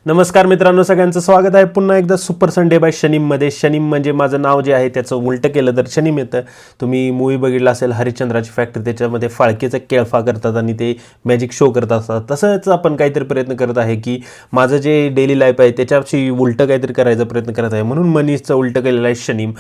नमस्कार मित्रांनो, सगळ्यांचं स्वागत आहे पुन्हा एकदा सुपर संडे बाय शनीममध्ये. शनीम म्हणजे माझं नाव जे आहे त्याचं उलटं केलं तर शनीम येतं. तुम्ही मूवी बघितला असेल हरिश्चंद्राची फॅक्टरी, त्याच्यामध्ये फाळकेचा केळफा करतात आणि ते मॅजिक शो करत असतात. तसंच आपण काहीतरी प्रयत्न करत आहे की माझं जे डेली लाईफ आहे त्याच्याशी उलटं काहीतरी करायचा प्रयत्न करत आहे, म्हणून मनीषचं उलटं केलेलं आहे शनीम.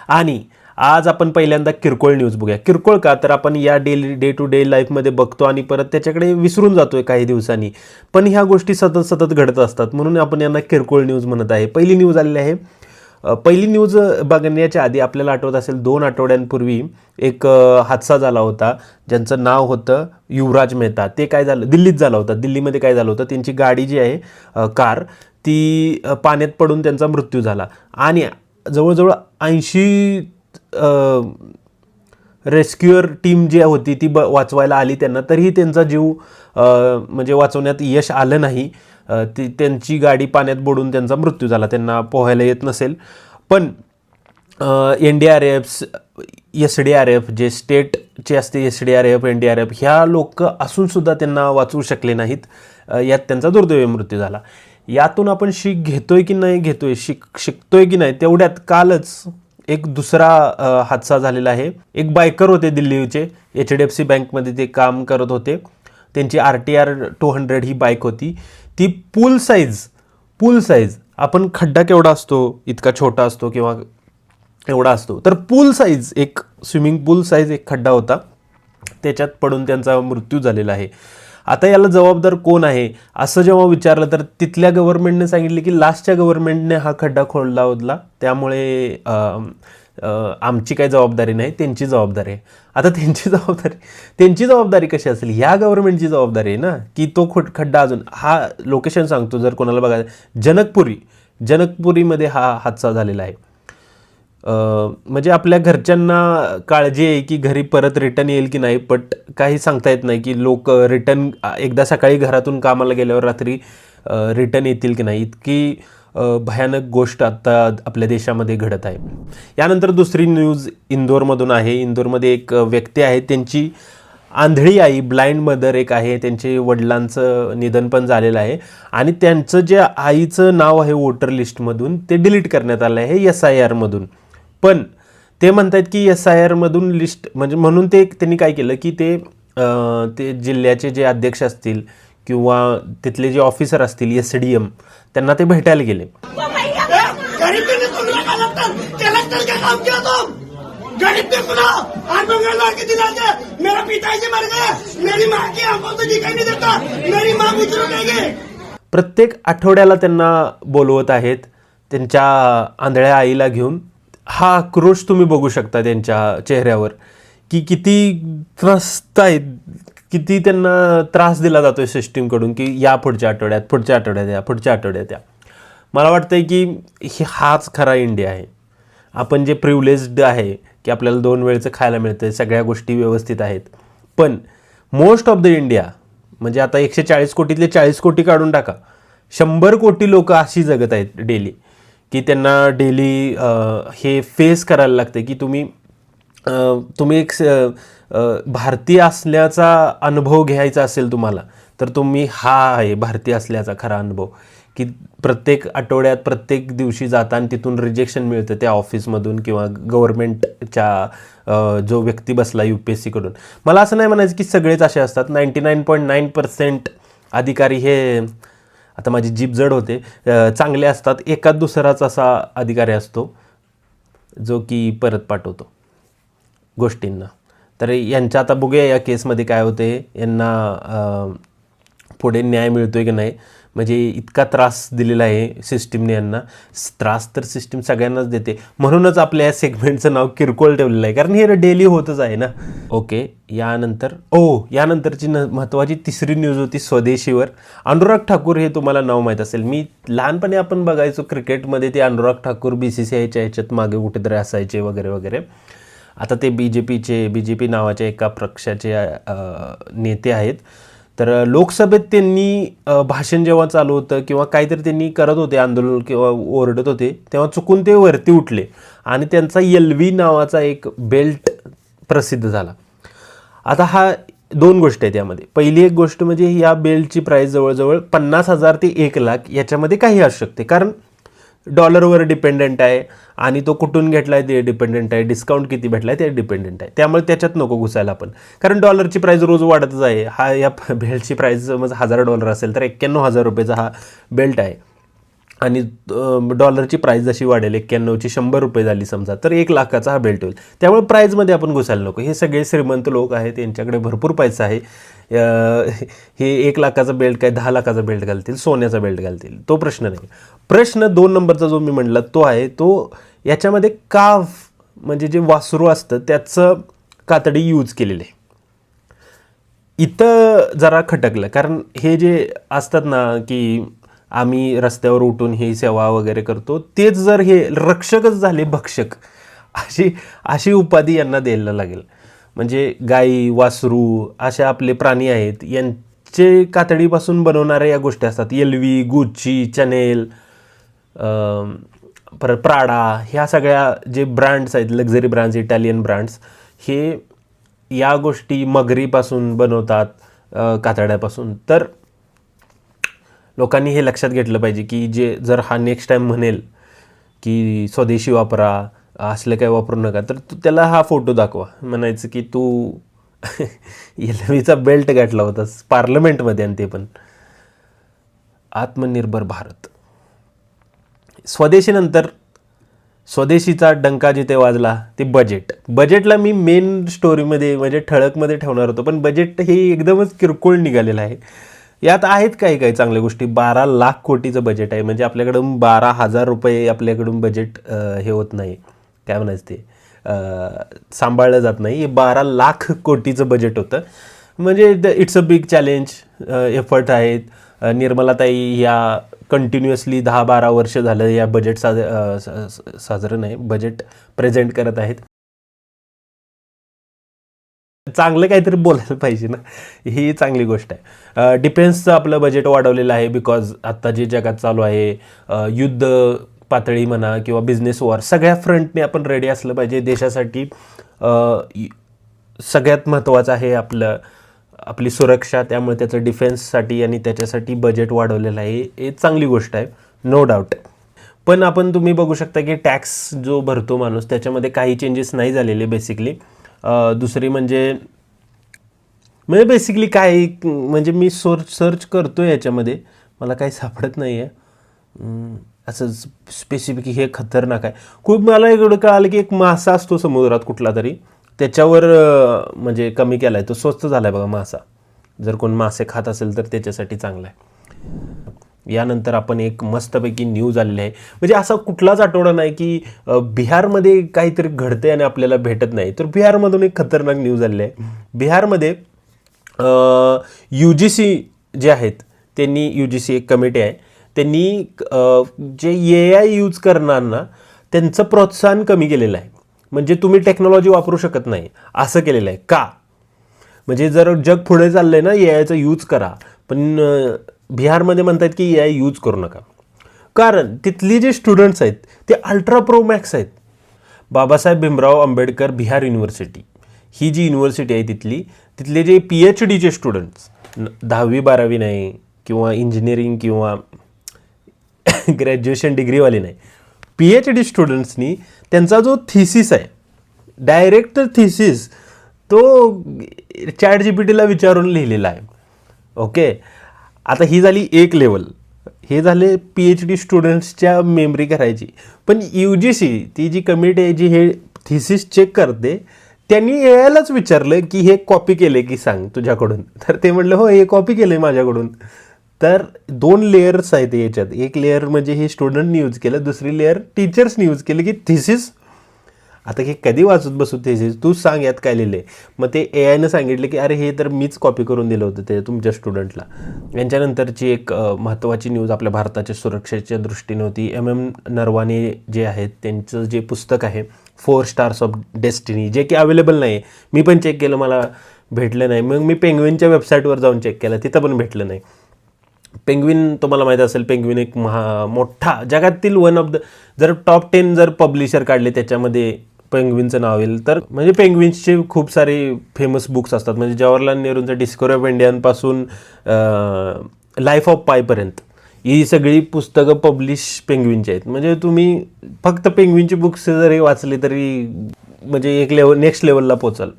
आणि आज आपण पहिल्यांदा किरकोळ न्यूज बघूया. किरकोळ का तर आपण या डे टू डे लाईफमध्ये बघतो आणि परत त्याच्याकडे विसरून जातोय काही दिवसांनी, पण ह्या गोष्टी सतत सतत घडत असतात, म्हणून आपण यांना किरकोळ न्यूज म्हणत आहे. पहिली न्यूज आलेली आहे. पहिली न्यूज बघण्याच्या आधी आपल्याला आठवत असेल 2 आठवड्यांपूर्वी एक हादसा झाला होता ज्यांचं नाव होतं युवराज मेहता. ते काय झालं, दिल्लीत झाला होता. दिल्लीमध्ये काय झालं होतं, त्यांची गाडी जी आहे कार ती पाण्यात पडून त्यांचा मृत्यू झाला आणि जवळजवळ 80 रेस्क्युअर टीम जी होती ती वाचवायला आली त्यांना, तरीही त्यांचा जीव म्हणजे वाचवण्यात यश आलं नाही. त्यांची गाडी पाण्यात बुडून त्यांचा मृत्यू झाला. त्यांना पोहायला येत नसेल, पण NDRF, SDRF जे स्टेटचे असते, SDRF, NDRF ह्या लोक असूनसुद्धा त्यांना वाचवू शकले नाहीत. यात त्यांचा दुर्दैवी मृत्यू झाला. यातून आपण शीख घेतोय की नाही घेतोय, शिकतोय की नाही, तेवढ्यात कालच एक दुसरा हादसा झालेला आहे. एक बायकर होते दिल्लीचे, HDFC बँकमध्ये ते काम करत होते. त्यांची RTR 200 ही बाईक होती. ती पूल साईज आपण खड्डा केवढा असतो, इतका छोटा असतो किंवा एवढा असतो, तर पूल साईज एक स्विमिंग पूल साईज एक खड्डा होता, त्याच्यात पडून त्यांचा मृत्यू झालेला आहे. आता याला जबाबदार कोण आहे असं जेव्हा विचारलं तर तिथल्या गव्हर्नमेंटने सांगितले की लास्टच्या गव्हर्नमेंटने हा खड्डा खोदला होता, त्यामुळे आमची काही जबाबदारी नाही, त्यांची जबाबदारी आहे. आता त्यांची जबाबदारी कशी असेल, ह्या गव्हर्नमेंटची जबाबदारी आहे ना, की तो खड्डा अजून हा लोकेशन सांगतो जर कोणाला बघायचं, जनकपुरीमध्ये हा हादसा झालेला आहे. म्हणजे आपल्या घरच्यांना काळजी आहे की घरी परत रिटर्न येईल की नाही, बट काही सांगता येत नाही की लोक रिटर्न एकदा सकाळी घरातून कामाला गेल्यावर रात्री रिटर्न येतील की नाही. इतकी भयानक गोष्ट आता आपल्या देशामध्ये घडत आहे. यानंतर दुसरी न्यूज इंदोरमधून आहे. इंदोरमध्ये एक व्यक्ती आहे, त्यांची आंधळी आई, ब्लाइंड मदर एक आहे, त्यांचे वडिलांचं निधन पण झालेलं आहे आणि त्यांचं जे आईचं नाव आहे वोटर लिस्टमधून ते डिलीट करण्यात आलं आहे SIR मधून. पण ते म्हणतात की SIR मधून लिस्ट म्हणजे म्हणून त्यांनी काय केलं की ते जिल्ह्याचे जे अध्यक्ष असतील किंवा तिथले जे ऑफिसर असतील SDM त्यांना ते भेटायला गेले. प्रत्येक आठवड्याला त्यांना बोलवत आहेत त्यांच्या आंधळ्या आईला घेऊन. हा आक्रोश तुम्ही बघू शकता त्यांच्या चेहऱ्यावर की किती त्रस्त आहेत, किती त्यांना त्रास दिला जातोय सिस्टीमकडून की या पुढच्या आठवड्यात या. मला वाटतंय की हाच खरा इंडिया आहे. आपण जे प्रिव्हिलेज्ड आहे की आपल्याला 2 वेळचं खायला मिळतं, सगळ्या गोष्टी व्यवस्थित आहेत, पण मोस्ट ऑफ द इंडिया म्हणजे आता 140 कोटीतले 40 कोटी काढून टाका, 100 कोटी लोक अशी जगत आहेत डेली की त्यांना डेली हे फेस करायला लागते की तुम्ही एक भारतीय असल्याचा अनुभव घ्यायचा असेल तुम्हाला, तर तुम्ही हा आहे भारतीय असल्याचा खरा अनुभव, की प्रत्येक आठवड्यात प्रत्येक दिवशी जाताना तिथून रिजेक्शन मिळतं त्या ऑफिसमधून किंवा गव्हर्नमेंटच्या जो व्यक्ती बसला UPSC कडून. मला असं नाही म्हणायचं की सगळेच असे असतात. 99.9% अधिकारी हे, आता माझी जीभ जड होते, चांगले असतात. एकाच दुसराच असा अधिकारी असतो जो की परत पाठवतो गोष्टींना. तर यांच्या आता बघूया या केसमध्ये काय होते, यांना पुढे न्याय मिळतोय की नाही. म्हणजे इतका त्रास दिलेला आहे सिस्टीमने यांना. त्रास तर सिस्टीम सगळ्यांनाच देते, म्हणूनच आपल्या या सेगमेंटचं नाव किरकोळ ठेवलेलं आहे, कारण हे डेली होतच आहे ना. ओके, यानंतरची महत्त्वाची तिसरी न्यूज होती स्वदेशीवर. अनुराग ठाकूर हे तुम्हाला नाव माहीत असेल. मी लहानपणी आपण बघायचो क्रिकेटमध्ये ते अनुराग ठाकूर BCCIच्या ह्याच्यात मागे कुठेतरी असायचे वगैरे वगैरे. आता ते BJP नावाच्या एका पक्षाचे नेते आहेत. तर लोकसभेत त्यांनी भाषण जेव्हा चालू होतं किंवा काहीतरी त्यांनी करत होते आंदोलन किंवा ओरडत होते, तेव्हा चुकून ते वरती उठले आणि त्यांचा LV नावाचा एक बेल्ट प्रसिद्ध झाला. आता हा दोन गोष्टी आहेत यामध्ये. पहिली एक गोष्ट म्हणजे या बेल्टची प्राईस जवळजवळ 50,000 ते 1,00,000 याच्यामध्ये काही असू शकते, कारण डॉलरवर डिपेंडंट आहे आणि तो कुठून घेतला आहे ते डिपेंडंट आहे, डिस्काउंट किती भेटला आहे ते डिपेंडंट आहे. त्यामुळे त्याच्यात नको घुसायला आपण, कारण डॉलरची प्राईस रोज वाढतच आहे. हा या बेल्टची प्राईस समज $1,000 असेल तर 91,000 रुपयाचा हा बेल्ट आहे आणि डॉलरची प्राईस जशी वाढेल 91ची $100 झाली समजा तर 1,00,000चा हा बेल्ट होईल. त्यामुळे प्राईजमध्ये आपण घुसायला नको. हे सगळे श्रीमंत लोक आहेत, यांच्याकडे भरपूर पैसा आहे. हे 1,00,000चा बेल्ट काय 10,00,000चा बेल्ट घालतील, सोन्याचा बेल्ट घालतील, तो प्रश्न नाही. प्रश्न 2 नंबरचा जो मी म्हटला तो आहे तो याच्यामध्ये काफ म्हणजे जे वासरू असतं त्याचं कातडी यूज केलेलं आहे. इथं जरा खटकलं, कारण हे जे असतात ना की आम्ही रस्त्यावर उठून ही सेवा वगैरे करतो, तेच जर हे रक्षकच झाले, भक्षक, अशी अशी उपाधी यांना द्यायला लागेल. म्हणजे गाई वासरू असे आपले प्राणी आहेत, यांचे कातडीपासून बनवणाऱ्या या गोष्टी असतात. LV, गुच्ची, चॅनेल, परत प्राडा, ह्या सगळ्या जे ब्रँड्स आहेत, लक्झरी ब्रँड्स, इटालियन ब्रँड्स, हे या गोष्टी मगरीपासून बनवतात, कातड्यापासून. तर लोकांनी हे लक्षात घेतलं पाहिजे की जे जर हा नेक्स्ट टाईम म्हणेल की स्वदेशी वापरा, असलं काय वापरू नका, तर तू त्याला हा फोटो दाखवा, म्हणायचं की तू LVचा बेल्ट गाठला होतास पार्लमेंटमध्ये, आणि ते पण. आत्मनिर्भर भारत, स्वदेशीनंतर स्वदेशीचा डंका जिथे वाजला ते बजेटला मी मेन स्टोरीमध्ये म्हणजे ठळकमध्ये ठेवणार होतो, पण बजेट हे एकदमच किरकोळ निघालेलं आहे. यात आहेत काही चांगल्या गोष्टी. 12,00,000 कोटीचं बजेट आहे, म्हणजे आपल्याकडून 12,000 रुपये आपल्याकडून बजेट हे होत नाही, काय म्हणायचं ते सांभाळलं जात नाही. हे 12,00,000 कोटीचं बजेट होतं, म्हणजे it's a big challenge. Effort आहेत. निर्मलाताई या कंटिन्युअसली 10-12 वर्ष झालं या बजेट साधारण आहे बजेट प्रेझेंट करत आहेत. चांगलं काहीतरी बोलायला पाहिजे ना, ही चांगली गोष्ट आहे. डिफेन्सचं आपलं बजेट वाढवलेलं आहे, बिकॉज आत्ता जे जगात चालू आहे, युद्ध पातळी म्हणा किंवा बिझनेस वॉर, सगळ्या फ्रंटने आपण रेडी असलं पाहिजे. देशासाठी सगळ्यात महत्त्वाचं आहे आपली सुरक्षा, त्यामुळे त्याचं डिफेन्ससाठी आणि त्याच्यासाठी बजेट वाढवलेलं आहे, हे चांगली गोष्ट आहे, नो डाऊट. पण तुम्ही बघू शकता की टॅक्स जो भरतो माणूस त्याच्यामध्ये काही चेंजेस नाही झालेले बेसिकली. दुसरी म्हणजे बेसिकली काय, म्हणजे मी सर्च करतो याच्यामध्ये, मला काही सापडत नाही आहे असं स्पेसिफिक हे खतरनाक आहे. खूप मला एवढं कळालं की एक मासा असतो समुद्रात कुठला तरी, त्याच्यावर म्हणजे कमी केला आहे, तो स्वस्त झाला आहे बघा मासा. जर कोण मासे खात असेल तर त्याच्यासाठी चांगला आहे. यानंतर आपण एक मस्तपैकी न्यूज आलेली आहे, म्हणजे असा कुठलाच आठवडा नाही की बिहारमध्ये काहीतरी घडते आणि आपल्याला भेटत नाही. तर बिहारमधून एक खतरनाक न्यूज आलेली आहे. बिहारमध्ये UGC जे आहेत त्यांनी, UGC एक कमिटी आहे, त्यांनी जे AI यूज करणाऱ्यांना त्यांचं प्रोत्साहन कमी केलेलं आहे. म्हणजे तुम्ही टेक्नॉलॉजी वापरू शकत नाही असं केलेलं आहे. का? म्हणजे जर जग पुढे चाललं आहे ना, AIचा यूज करा, पण बिहारमध्ये म्हणतात की AI यूज करू नका, कारण तिथली जे स्टुडंट्स आहेत ते अल्ट्रा प्रो मॅक्स आहेत. बाबासाहेब भीमराव आंबेडकर बिहार युनिव्हर्सिटी ही जी युनिव्हर्सिटी आहे तिथले जे PhDचे स्टुडंट्स, 10वी-12वी नाही किंवा इंजिनिअरिंग किंवा ग्रॅज्युएशन डिग्रीवाले नाही, PhD स्टुडंट्सनी त्यांचा जो थिसिस आहे, डायरेक्ट थिसिस, तो ChatGPTला विचारून लिहिलेला आहे. ओके, आता ही झाली एक लेवल, हे झाले PhD स्टुडंट्सच्या मेमरी करायची. पण UGC ती जी कमिटी आहे जी हे थिसिस चेक करते, त्यांनी AIलाच विचारलं की हे कॉपी केले की सांग तुझ्याकडून, तर ते म्हटलं हो हे कॉपी केलं आहे माझ्याकडून. तर 2 लेयर्स आहेत याच्यात. एक लेअर म्हणजे हे स्टुडंटनी यूज केलं, दुसरी लेअर टीचर्सनी यूज केलं की थिसिस. आता हे कधी वाचत बसू थिसिस, तू सांग यात काय लिहिलं आहे. मग ते AIनं सांगितलं की अरे हे तर मीच कॉपी करून दिलं होतं ते तुमच्या स्टुडंटला. यांच्यानंतरची एक महत्त्वाची न्यूज आपल्या भारताच्या सुरक्षेच्या दृष्टीने होती. MM नरवाने जे आहेत त्यांचं जे पुस्तक आहे 4 स्टार्स ऑफ डेस्टिनी, जे की अवेलेबल नाही आहे. मी पण चेक केलं, मला भेटलं नाही. मग मी पेंग्विनच्या वेबसाईटवर जाऊन चेक केलं, तिथं पण भेटलं नाही. पेंग्विन तुम्हाला माहीत असेल, पेंग्विन एक मोठा जगातील वन ऑफ द, जर टॉप 10 जर पब्लिशर काढले त्याच्यामध्ये पेंग्विनचं नाव येईल तर म्हणजे पेंग्विन्सचे खूप सारे फेमस बुक्स असतात. म्हणजे जवाहरलाल नेहरूंचं डिस्कवरी ऑफ इंडियापासून लाईफ ऑफ पायपर्यंत ही सगळी पुस्तकं पब्लिश पेंग्विनची आहेत. म्हणजे तुम्ही फक्त पेंग्विनची बुक्स जरी वाचली तरी म्हणजे एक नेक्स्ट लेवलला पोचाल.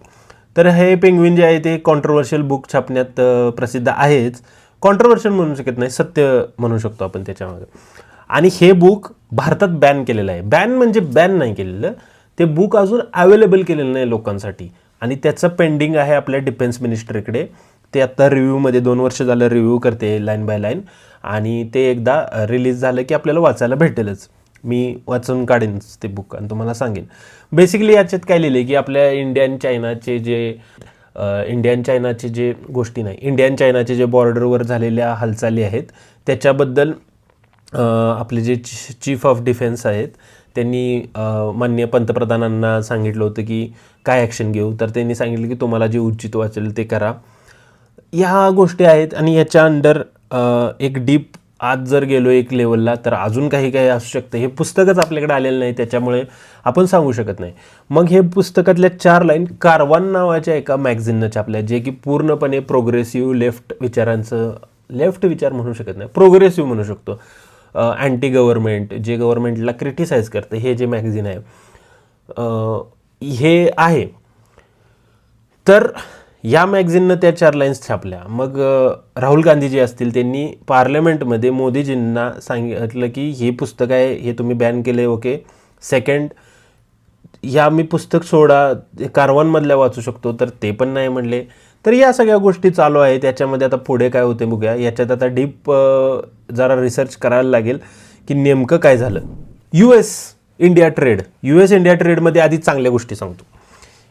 तर हे पेंग्विन जे आहे ते कॉन्ट्रोवर्शियल बुक छापण्यात प्रसिद्ध आहेच. कॉन्ट्रोवर्शियल म्हणू शकत नाही, सत्य म्हणू शकतो आपण त्याच्यामध्ये. आणि हे बुक भारतात बॅन केलेलं आहे. बॅन म्हणजे बॅन नाही केलेलं, ते बुक अजून अवेलेबल केलेलं नाही लोकांसाठी. आणि त्याचं पेंडिंग आहे आपल्या डिफेन्स मिनिस्ट्रीकडे. ते आत्ता रिव्ह्यूमध्ये 2 वर्ष झालं रिव्ह्यू करते लाईन बाय लाईन. आणि ते एकदा रिलीज झालं की आपल्याला वाचायला भेटेलच. मी वाचून काढेनच ते बुक आणि तुम्हाला सांगेन. बेसिकली याच्यात काय लिहिलं आहे की आपल्या इंडियन चायनाचे जे बॉर्डरवर झालेल्या हालचाली आहेत त्याच्याबद्दल आपले जे चीफ ऑफ डिफेन्स आहेत त्यांनी माननीय पंतप्रधानांना सांगितलं होतं की काय ॲक्शन घेऊ. तर त्यांनी सांगितलं की तुम्हाला जे उचित वाचेल ते करा. ह्या गोष्टी आहेत. आणि याच्या अंडर एक डीप आज जर गेलो एक लेवलला तर अजून काही काही असू शकतं. हे पुस्तकच आपल्याकडे आलेलं नाही त्याच्यामुळे आपण सांगू शकत नाही. मग हे पुस्तकातल्या 4 लाईन कारवान नावाच्या एका मॅगझिननं छापल्या, जे की पूर्णपणे प्रोग्रेसिव्ह लेफ्ट विचार म्हणू शकत नाही, प्रोग्रेसिव्ह म्हणू शकतो. अँटी गव्हर्नमेंट, जे गव्हर्नमेंटला क्रिटिसाइज करतं, हे जे मॅगझिन आहे हे आहे. तर या मॅगझिननं त्या 4 लाईन्स छापल्या. मग राहुल गांधी जे असतील त्यांनी पार्लमेंटमध्ये मोदीजींना सांगितलं की हे पुस्तक आहे, हे तुम्ही बॅन केले. ओके, सेकंड, या मी पुस्तक सोडा, कारवानमधल्या वाचू शकतो, तर ते पण नाही म्हणले. तर या सगळ्या गोष्टी चालू आहे. त्याच्यामध्ये आता पुढे काय होते बघूया. याच्यात आता डीप जरा रिसर्च करायला लागेल की नेमकं काय झालं. US इंडिया ट्रेडमध्ये आधी चांगल्या गोष्टी सांगतो.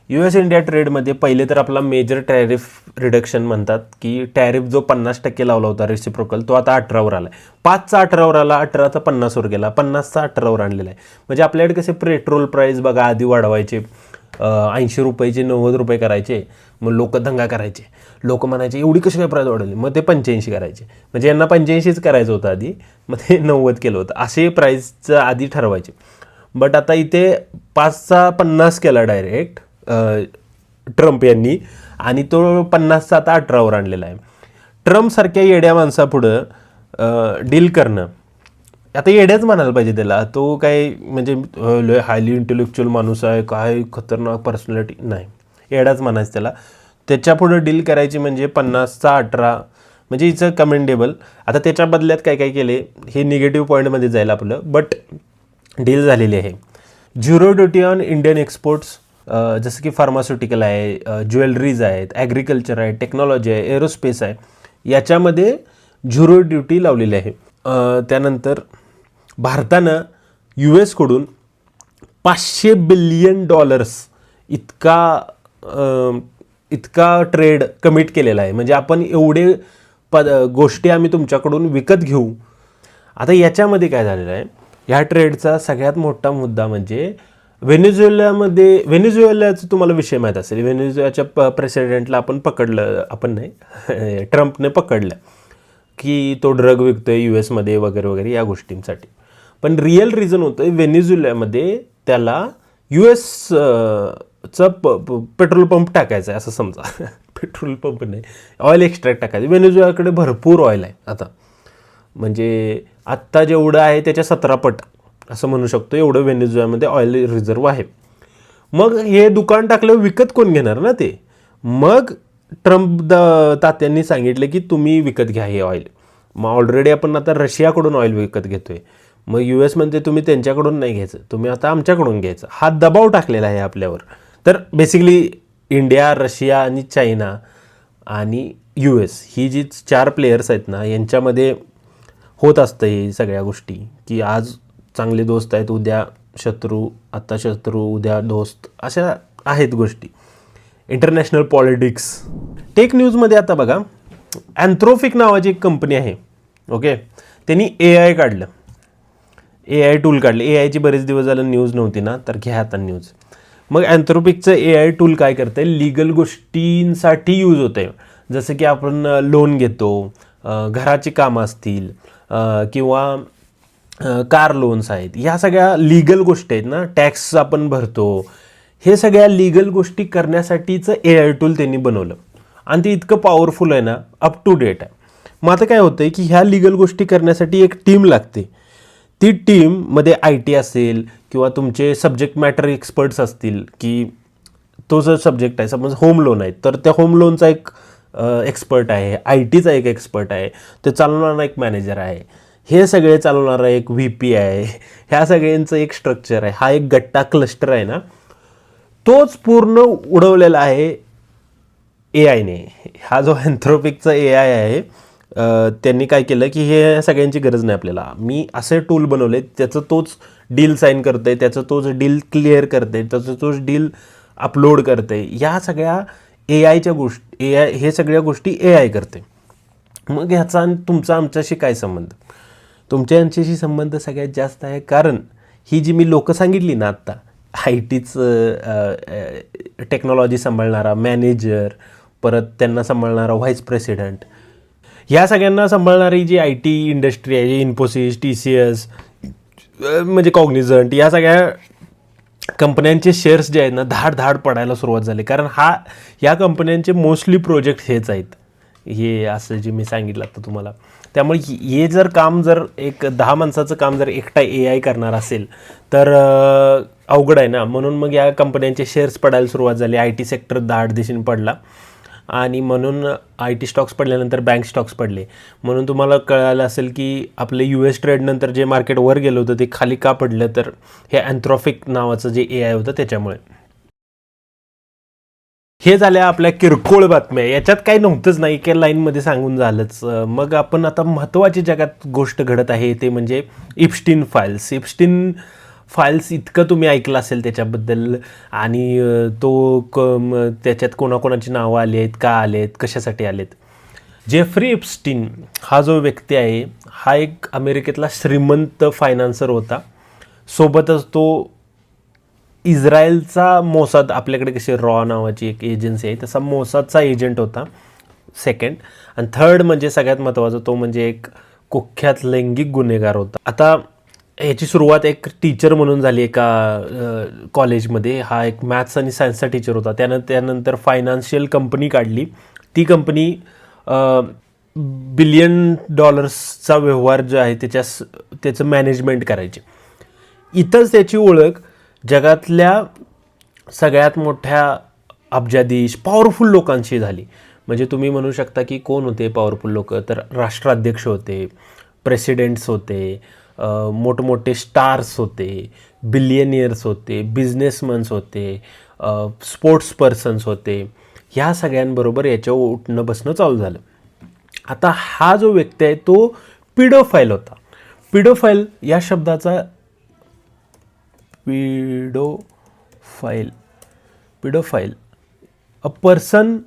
US इंडिया ट्रेडमध्ये पहिले तर आपला मेजर टॅरिफ रिडक्शन म्हणतात की टॅरिफ जो 50% लावला होता रेसिप्रोकल, तो आता 18वर आला आहे. 5चा 18वर आला, 18चा 50वर गेला, 50चा 18वर आणलेला आहे. म्हणजे आपल्याकडे कसे पेट्रोल प्राईस बघा आधी वाढवायचे, 80 रुपयाचे 90 रुपये करायचे, मग लोक दंगा करायचे, लोक म्हणायचे एवढी कशी काय प्राईस वाढवली, मग ते 85 करायचे. म्हणजे यांना 85च करायचं होतं आधी, मग ते 90 केलं होतं. असे प्राईसचं आधी ठरवायचे. बट आता इथे 5चा 50 केला डायरेक्ट ट्रम्प यांनी, आणि तो 50चा आता 18वर आणलेला आहे. ट्रम्पसारख्या येड्या माणसापुढं डील करणं, आता येड्याच म्हणायला पाहिजे त्याला. तो काय म्हणजे हायली इंटेलेक्च्युअल माणूस आहे, काय खतरनाक पर्सनॅलिटी नाही, येडाच म्हणायचं त्याला. त्याच्यापुढं डील करायची म्हणजे 50चा 18 म्हणजे इट्स कमेंडेबल. आता त्याच्या बदल्यात काय काय केले हे निगेटिव्ह पॉईंटमध्ये जाईल आपलं, बट डील झालेली आहे. 0 ड्युटी ऑन इंडियन एक्सपोर्ट्स, जसं की फार्मास्युटिकल आहे, ज्वेलरीज आहेत, ॲग्रिकल्चर आहे, टेक्नॉलॉजी आहे, एरोस्पेस आहे, याच्यामध्ये 0 ड्युटी लावलेली आहे. त्यानंतर भारतानं US कडून $500 बिलियन इतका ट्रेड कमिट केलेला आहे. म्हणजे आपण एवढे गोष्टी आम्ही तुमच्याकडून विकत घेऊ. आता याच्यामध्ये काय झालेलं आहे, ह्या ट्रेडचा सगळ्यात मोठा मुद्दा म्हणजे व्हेनेझुएलाचा तुम्हाला विषय माहीत असेल. व्हेनेझुएलाच्या प्रेसिडेंटला आपण नाही ट्रम्पने पकडलं की तो ड्रग विकतोय US मध्ये वगैरे वगैरे या गोष्टींसाठी. पण रिअल रिझन होतं व्हेनेझुएलामध्ये त्याला US पेट्रोल पंप टाकायचा आहे असं समजा. पेट्रोल पंप नाही, ऑइल एक्स्ट्रॅक्ट टाकायचं. व्हेनेझुएलाकडे भरपूर ऑइल आहे आता, म्हणजे आत्ता जेवढं आहे त्याच्या 17 पट असं म्हणू शकतो, एवढं व्हेनेझुएलामध्ये ऑइल रिझर्व आहे. मग हे दुकान टाकलं, विकत कोण घेणार ना ते. मग ट्रम्प तात्यांनी सांगितलं की तुम्ही विकत घ्या हे ऑइल. मग ऑलरेडी आपण आता रशियाकडून ऑइल विकत घेतोय. मग US म्हणते तुम्ही त्यांच्याकडून नाही घ्यायचं, तुम्ही आता आमच्याकडून घ्यायचं. हा दबाव टाकलेला आहे आपल्यावर. तर बेसिकली इंडिया, रशिया आणि चायना आणि US ही जी 4 प्लेयर्स आहेत ना, यांच्यामध्ये होत असतं हे सगळ्या गोष्टी, की आज चांगले दोस्त आहेत, उद्या शत्रू, आता शत्रू, उद्या दोस्त, अशा आहेत गोष्टी. International politics. टेक न्यूजमध्ये आता बघा, अँथ्रोपिक नावाची एक कंपनी आहे. ओके, त्यांनी AI काढलं, AI टूल काढलं. AIची बरेच दिवस झालं न्यूज नव्हती ना, तर घ्या आता न्यूज. मग अँथ्रोपिकचं AI टूल काय करतं आहे, लिगल गोष्टींसाठी यूज होतं आहे. जसं की आपण लोन घेतो, घराची कामं असतील किंवा कार लोन्स आहेत, ह्या सगळ्या लिगल गोष्टी आहेत ना. टॅक्स आपण भरतो, हे सगळ्या लिगल गोष्टी करण्यासाठीचं AI टूल त्यांनी बनवलं आणि ते इतकं पॉवरफुल आहे ना, अप टू डेट आहे. मग आता काय होतंय की ह्या लिगल गोष्टी करण्यासाठी एक टीम लागते. ती टीममध्ये IT असेल किंवा तुमचे सब्जेक्ट मॅटर एक्सपर्ट्स असतील, की तो जर सब्जेक्ट आहे, समज होम लोन आहे, तर त्या होम लोनचा एक एक्सपर्ट आहे, ITचा एक एक्सपर्ट आहे, ते चालवणारा एक मॅनेजर आहे, हे सगळे चालवणारा एक VP आहे, ह्या सगळ्यांचं एक स्ट्रक्चर आहे. हा एक गट्टा क्लस्टर आहे ना, तोच पूर्ण उडवलेला आहे AIने. हा जो एन्थ्रोपिकचा AI आहे, त्यांनी काय केलं की हे सगळ्यांची गरज नाही आपल्याला, मी असे टूल बनवले, त्याचं तोच डील साईन करते, त्याचं तोच डील क्लिअर करते, त्याचं तोच डील अपलोड करते. या सगळ्या AIच्या गोष्टी, हे सगळ्या गोष्टी AI करते. मग ह्याचा तुमचा आमच्याशी काय संबंध? तुमच्या यांच्याशी संबंध सगळ्यात जास्त आहे, कारण ही जी मी लोकं सांगितली ना आत्ता, ITचं टेक्नॉलॉजी सांभाळणारा मॅनेजर, परत त्यांना सांभाळणारा व्हाईस प्रेसिडेंट, ह्या सगळ्यांना सांभाळणारी जी IT इंडस्ट्री आहे, इन्फोसिस, TCS, म्हणजे कॉग्निझंट, या सगळ्या कंपन्यांचे शेअर्स जे आहेत ना, धाड पडायला सुरुवात झाली. कारण या कंपन्यांचे मोस्टली प्रोजेक्ट हेच आहेत, हे असं जे मी सांगितलं आता तुम्हाला. त्यामुळे हे जर काम जर एक 10 माणसाचं काम जर एकटा AI करणार असेल तर अवघड आहे ना. म्हणून मग या कंपन्यांचे शेअर्स पडायला सुरुवात झाली. IT सेक्टर धाड दिशेने पडला आणि म्हणून IT स्टॉक्स पडल्यानंतर बँक स्टॉक्स पडले. म्हणून तुम्हाला कळालं असेल की आपले US ट्रेड नंतर जे मार्केट वर गेलं होतं ते खाली का पडलं, तर हे अँथ्रोपिक नावाचं जे AI होतं त्याच्यामुळे. हे झाल्या आपल्या किरकोळ बातम्या, याच्यात काही नव्हतंच नाही, एका लाईनमध्ये सांगून झालंच. मग आपण आता महत्त्वाची जगात गोष्ट घडत आहे ते म्हणजे इप्स्टीन फाईल्स. इप्स्टीन फाईल्स इतकं तुम्ही ऐकलं असेल त्याच्याबद्दल, आणि त्याच्यात कोणाकोणाची नावं आली आहेत, का आले आहेत, कशासाठी आलेत. जेफ्री इप्स्टीन हा जो व्यक्ती आहे, हा एक अमेरिकेतला श्रीमंत फायनान्सर होता. सोबतच तो इस्रायलचा मोसाद, आपल्याकडे कशी रॉ नावाची एक एजन्सी आहे, तसा मोसादचा एजंट होता सेकंड. आणि थर्ड म्हणजे सगळ्यात महत्त्वाचं, तो म्हणजे एक कुख्यात लैंगिक गुन्हेगार होता. आता ह्याची सुरुवात एक टीचर म्हणून झाली एका कॉलेजमध्ये. हा एक मॅथ्स आणि सायन्सचा टीचर होता. त्यानंतर फायनान्शियल कंपनी काढली. ती कंपनी $1 बिलियन व्यवहार जो आहे त्याचं मॅनेजमेंट करायचे. इथंच त्याची ओळख जगातल्या सगळ्यात मोठ्या अब्जाधीश पॉवरफुल लोकांशी झाली. म्हणजे तुम्ही म्हणू शकता की कोण होते पॉवरफुल लोक, तर राष्ट्राध्यक्ष होते, प्रेसिडेंट्स होते, मोठमोठे स्टार्स होते, बिलियनियर्स होते, बिझनेसमन्स होते, स्पोर्ट्स पर्सन्स होते. ह्या सगळ्यांबरोबर याच्यावर उठणं बसणं चालू झालं. आता हा जो व्यक्ती आहे तो पिडोफाईल होता. पिडोफाईल या शब्दाचा paedophile a person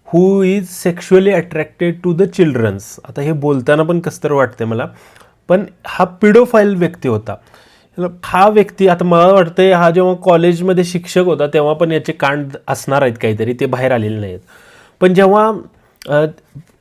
who is sexually attracted to the childrens. आता हे बोलताना पण कसं तर वाटते मला, पण हा पिडोफाईल व्यक्ती होता. हा व्यक्ती, आता मला वाटतं हा जेव्हा कॉलेजमध्ये शिक्षक होता तेव्हा पण याचे कांड असणार आहेत काहीतरी, ते बाहेर आलेले नाहीत. पण जेव्हा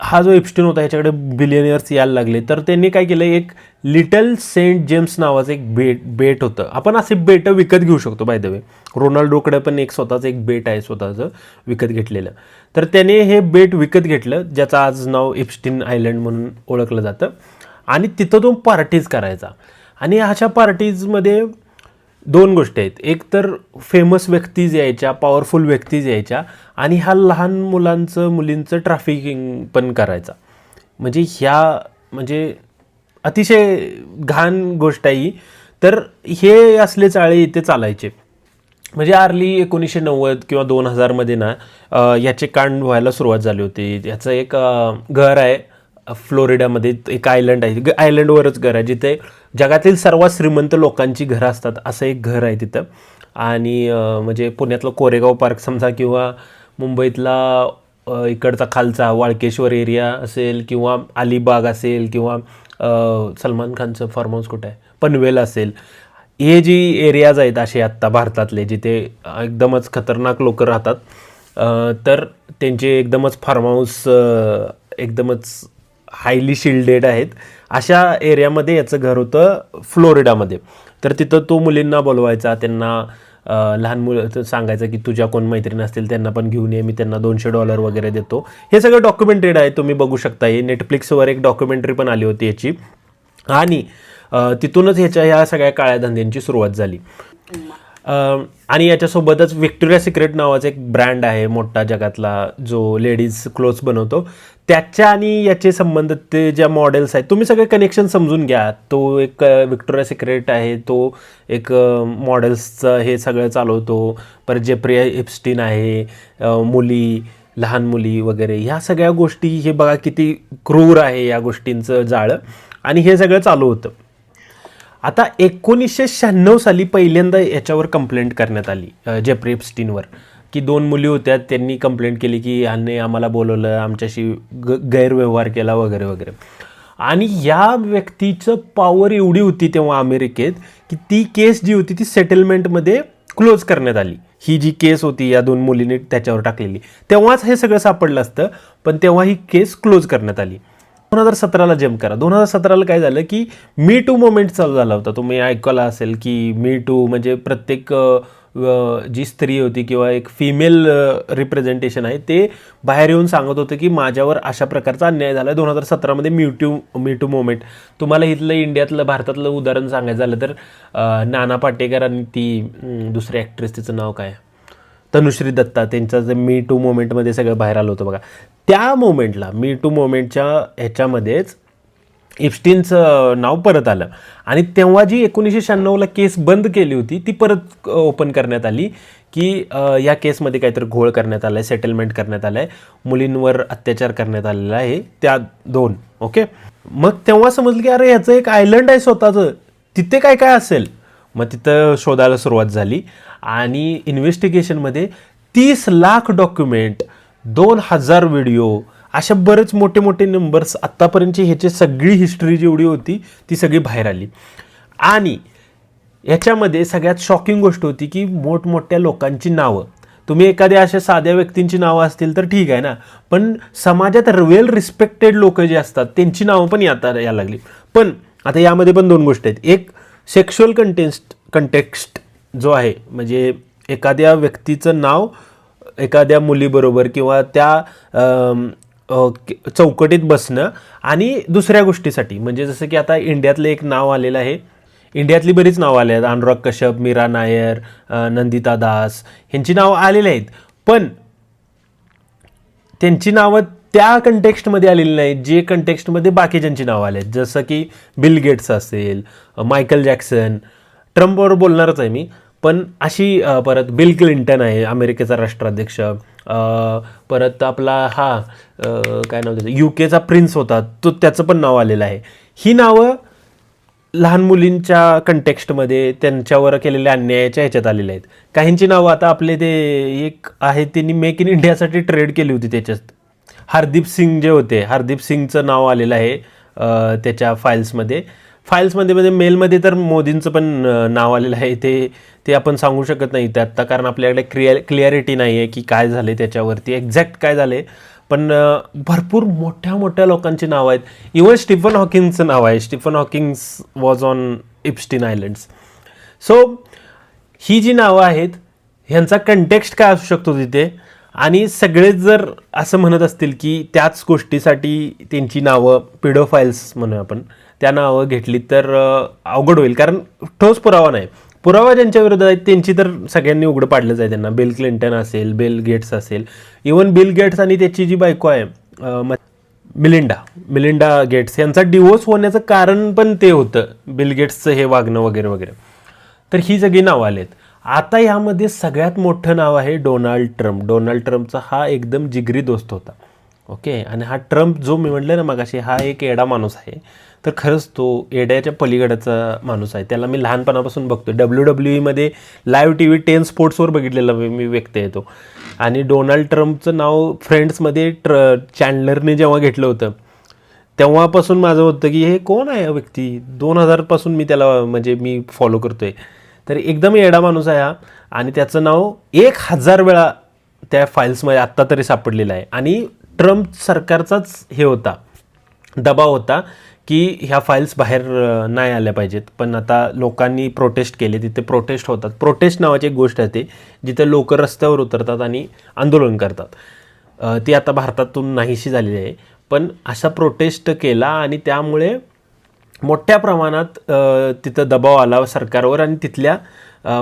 हा जो इप्स्टीन होता ह्याच्याकडे बिलियनियर्स यायला लागले, तर त्यांनी काय केलं, एक लिटल सेंट जेम्स नावाचं एक बेट होतं. आपण असे बेट विकत घेऊ शकतो, बाय द वे. रोनाल्डोकडे पण एक स्वतःचं एक बेट आहे, स्वतःचं विकत घेतलेलं. तर त्याने हे बेट विकत घेतलं, ज्याचं आज नाव इप्स्टीन आयलंड म्हणून ओळखलं जातं. आणि तिथं तो पार्टीज करायचा. आणि अशा पार्टीजमध्ये 2 गोष्टी आहेत, एक तर फेमस व्यक्तीज यायच्या, पॉवरफुल व्यक्तीज यायच्या, आणि हा लहान मुलींचं ट्रॅफिकिंग पण करायचा. म्हणजे अतिशय घाण गोष्ट आहे. तर हे असले चाळे इथे चालायचे. म्हणजे अर्ली 1990 किंवा 2000 ना याचे कांड व्हायला सुरुवात झाली होती. याचं एक घर आहे फ्लोरिडामध्ये, एक आयलंड आहे, आयलंडवरच घर आहे जिथे जगातील सर्वात श्रीमंत लोकांची घरं असतात, असं एक घर आहे तिथं. आणि म्हणजे पुण्यातलं कोरेगाव पार्क समजा, किंवा मुंबईतला इकडचा खालचा वाळकेश्वर एरिया असेल, किंवा अलिबाग असेल, किंवा सलमान खानचं फार्म हाऊस कुठं आहे, पनवेल असेल. हे जी एरियाज आहेत असे आत्ता भारतातले, जिथे एकदमच खतरनाक लोक राहतात, तर त्यांचे एकदमच फार्म हाऊस एकदमच हायली शिल्डेड आहेत, अशा एरियामध्ये याचं घर होतं फ्लोरिडामध्ये. तर तिथं तो मुलींना बोलवायचा, त्यांना लहान मुलं सांगायचं की तुझ्या कोण मैत्रीण असतील त्यांना पण घेऊन ये, मी त्यांना $200 वगैरे देतो. हे सगळं डॉक्युमेंटेड आहे, तुम्ही बघू शकता. हे नेटफ्लिक्सवर एक डॉक्युमेंटरी पण आली होती याची, आणि तिथूनच ह्या सगळ्या काळ्या धंद्यांची सुरुवात झाली. आणि याच्यासोबतच व्हिक्टोरिया सिक्रेट नावाचा एक ब्रँड आहे मोठा जगातला, जो लेडीज क्लोथ्स बनवतो. त्याच्या आणि याचे संबंध, ते ज्या मॉडेल्स आहेत, तुम्ही सगळे कनेक्शन समजून घ्या. तो एक व्हिक्टोरिया सिक्रेट आहे, तो एक मॉडेल्सचं हे सगळं चालवतो. परत जेफ्री एप्स्टीन आहे, मुली, लहान मुली वगैरे, ह्या सगळ्या गोष्टी. हे बघा किती क्रूर आहे या गोष्टींचं जाळं, आणि हे सगळं चालू होतं. आता 1996 साली पहिल्यांदा याच्यावर कंप्लेंट करण्यात आली जेफ्री एप्स्टीनवर, की 2 मुली होत्या, त्यांनी कंप्लेंट केली की ह्याने आम्हाला बोलवलं, आमच्याशी गैरव्यवहार केला वगैरे वगैरे. आणि या व्यक्तीचं पॉवर एवढी होती तेव्हा अमेरिकेत, की ती केस जी होती ती सेटलमेंटमध्ये क्लोज करण्यात आली. ही जी केस होती या 2 मुलींनी त्याच्यावर टाकलेली, तेव्हाच हे सगळं सापडलं असतं, पण तेव्हा ही केस क्लोज करण्यात आली. 2017ला जम्प करा. 2017ला काय झालं की मी टू मोमेंट चालू झाला होता. तुम्ही ऐकलं असेल की मी टू म्हणजे प्रत्येक जी स्त्री होती किंवा एक फिमेल रिप्रेझेंटेशन आहे, ते बाहेर येऊन सांगत होतं की माझ्यावर अशा प्रकारचा अन्याय झाला. 2017मध्ये मी टू मोमेंट. तुम्हाला इथलं इंडियातलं, भारतातलं उदाहरण सांगायचं झालं तर नाना पाटेकर आणि ती दुसरी ॲक्ट्रेस, तिचं नाव काय, तनुश्री दत्ता, त्यांचं जे मी टू मोमेंटमध्ये सगळं बाहेर आलं होतं बघा. त्या मोमेंटला, मी टू मोमेंटच्या ह्याच्यामध्येच एप्स्टीनचं नाव परत आलं, आणि तेव्हा जी 1996ला केस बंद केली होती ती परत ओपन करण्यात आली, की या केसमध्ये काहीतरी घोळ करण्यात आला आहे, सेटलमेंट करण्यात आलं आहे, मुलींवर अत्याचार करण्यात आलेला आहे त्या 2. ओके, मग तेव्हा समजलं की अरे ह्याचं एक आयलंड आहे स्वतःचं, तिथे काय काय असेल. मग तिथं शोधायला सुरुवात झाली, आणि इन्व्हेस्टिगेशनमध्ये 30 लाख डॉक्युमेंट, 2000 व्हिडिओ, अशा बरेच मोठे मोठे नंबर्स, आत्तापर्यंतची ह्याची सगळी हिस्ट्री जेवढी होती ती सगळी बाहेर आली. आणि ह्याच्यामध्ये सगळ्यात शॉकिंग गोष्ट होती की मोठमोठ्या लोकांची नावं, तुम्ही एखाद्या अशा साध्या व्यक्तींची नावं असतील तर ठीक आहे ना, पण समाजात वेल रिस्पेक्टेड लोक जे असतात त्यांची नावं पण यायला लागली. पण आता यामध्ये पण 2 गोष्टी आहेत. एक, सेक्शुअल कंटेक्स्ट जो आहे, म्हणजे एखाद्या व्यक्तीचं नाव एखाद्या मुलीबरोबर किंवा त्या चौकटीत बसणं, आणि दुसऱ्या गोष्टीसाठी, म्हणजे जसं की आता इंडियातलं एक नाव आलेलं आहे, इंडियातली बरीच नावं आली आहेत, अनुराग कश्यप, मीरा नायर, नंदिता दास, ह्यांची नावं आलेली आहेत, पण त्यांची नावं त्या कंटेक्स्टमध्ये आलेली नाहीत जे कंटेक्स्टमध्ये बाकीच्यांची नावं आली आहेत. जसं की बिल गेट्स असेल, मायकल जॅक्सन, ट्रम्पवर बोलणारच आहे मी, पण अशी परत बिल क्लिंटन आहे, अमेरिकेचा राष्ट्राध्यक्ष, परत आपला हा काय नाव त्याचं, UK चा प्रिन्स होता तो, त्याचं पण नाव आलेलं आहे. ही नावं लहान मुलींच्या कंटेक्स्टमध्ये त्यांच्यावर केलेल्या अन्यायाच्या ह्याच्यात आलेल्या आहेत. काहींची नावं आता आपले ते एक आहे, त्यांनी मेक इन इंडियासाठी ट्रेड केली होती त्याच्यात, हरदीप सिंग जे होते, हरदीप सिंगचं नाव आलेलं आहे त्याच्या फाईल्समध्ये मेलमध्ये तर मोदींचं पण नाव आलेलं आहे. ते आपण सांगू शकत नाही ते आत्ता, कारण आपल्याकडे क्लिअरिटी नाही आहे की काय झाले त्याच्यावरती, एक्झॅक्ट काय झाले. पण भरपूर मोठ्या मोठ्या लोकांची नावं आहेत. इवन स्टीफन हॉकिंगचं नाव आहे. Stephen Hawkings was on Epstein islands. So ही जी नावं आहेत ह्यांचा कंटेक्स्ट काय असू शकतो तिथे, आणि सगळेच जर असं म्हणत असतील की त्याच गोष्टीसाठी त्यांची नावं, पिडोफाईल्स म्हणूया आपण, त्या नावं घेतली तर अवघड होईल, कारण ठोस पुरावा नाही. पुरावा ज्यांच्या विरोधात आहेत त्यांची तर सगळ्यांनी उघडं पाडलंच आहे त्यांना. बिल क्लिंटन असेल, बिल गेट्स असेल, इवन बिल गेट्स आणि त्याची जी बायको आहे मिलिंडा गेट्स, यांचा डिवोर्स होण्याचं कारण पण ते होतं, बिल गेट्सचं हे वागणं वगैरे वगैरे. तर ही सगळी नावं आलेत. आता यामध्ये सगळ्यात मोठं नाव आहे डोनाल्ड ट्रम्प. डोनाल्ड ट्रम्पचा हा एकदम जिगरी दोस्त होता. ओके, आणि हा ट्रम्प जो मी म्हटलं ना मगाशी, हा एक येडा माणूस आहे. तर खरंच तो येड्याच्या पलीकडचा माणूस आहे. त्याला मी लहानपणापासून बघतो. WWE लाईव्ह TV 10 स्पोर्ट्सवर बघितलेला मी व्यक्ती आहे तो. आणि डोनाल्ड ट्रम्पचं नाव फ्रेंड्समध्ये चॅन्डलरने जेव्हा घेतलं होतं तेव्हापासून माझं होतं की हे कोण आहे हा व्यक्ती. 2000 पासून मी त्याला म्हणजे मी फॉलो करतोय. तर एकदम येडा माणूस आहे हा, आणि त्याचं नाव 1000 वेळा त्या फाईल्समध्ये आत्ता तरी सापडलेलं आहे. आणि ट्रम्प सरकारचाच हे होता, दबाव होता की ह्या फाईल्स बाहेर नाही आल्या पाहिजेत. पण आता लोकांनी प्रोटेस्ट केले, तिथे प्रोटेस्ट होतात. प्रोटेस्ट नावाची एक गोष्ट आहे जिथे लोक रस्त्यावर उतरतात आणि आंदोलन करतात. ती आता भारतातून नाहीशी झालेली आहे. पण असा प्रोटेस्ट केला आणि त्यामुळे मोठ्या प्रमाणात तिथं दबाव आला सरकारवर आणि तिथल्या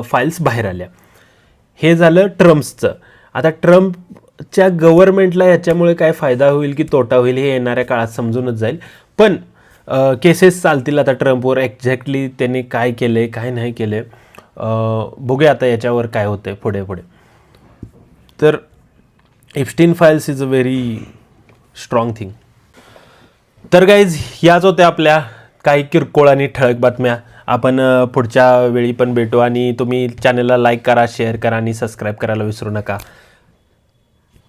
फाईल्स बाहेर आल्या. हे झालं ट्रम्प्सचं. आता ट्रम्पच्या गव्हर्नमेंटला ह्याच्यामुळे काय फायदा होईल की तोटा होईल हे येणाऱ्या काळात समजूनच जाईल. पण केसेस चालतील आता ट्रम्पवर. एक्झॅक्टली त्यांनी काय केलं आहे काय नाही केलं आहे बघूया आता याच्यावर काय होतं आहे पुढे पुढे. तर Epstein files is a very strong thing. तर गाईज याच होत्या आपल्या काही किरकोळ आणि ठळक बातम्या. आपण पुढच्या वेळी पण भेटू आणि तुम्ही चॅनलला लाईक करा, शेअर करा आणि सबस्क्राईब करायला विसरू नका.